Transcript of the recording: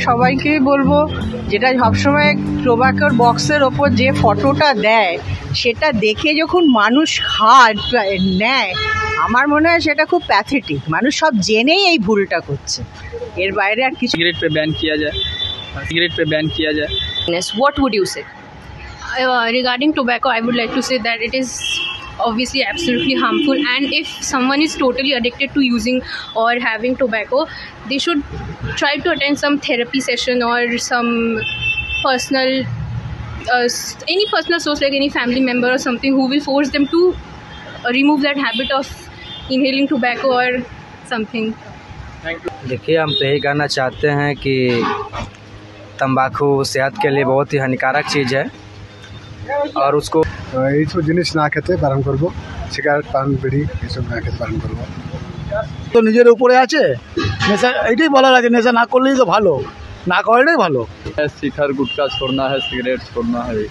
সবাইকেই বলবো, যেটা সবসময় টোবাকোর বক্সের ওপর যে ফটোটা দেয় সেটা দেখে যখন মানুষ নেয়, আমার মনে হয় সেটা খুব প্যাথেটিক। মানুষ সব জেনেই এই ভুলটা করছে, এর বাইরে আর কিছু। सिगरेट पे बैन किया जाए, सिगरेट पे बैन किया जाए। What would you say? Regarding tobacco, I would like to say that it is obviously absolutely harmful, and if someone is totally addicted to using or having tobacco, they should try to attend some therapy session or some personal any personal source, like any family member or something, who will force them to remove that habit of inhaling tobacco or something. देखिए, हम तो यही कहना चाहते हैं कि तंबाकू सेहत के लिए बहुत ही हानिकारक चीज़ है और उसको এইসব জিনিস না খেতে বারণ করবো, সিগারেট পান বিড়ি এইসব না খেতে বারণ করবো। তো নিজের উপরে আছে, নেশা এইটাই বলার আছে, নেশা না করলেই তো ভালো, না করলেই ভালো। शिखर गुटखा छोड़ना है, सिगरेट छोड़ना है।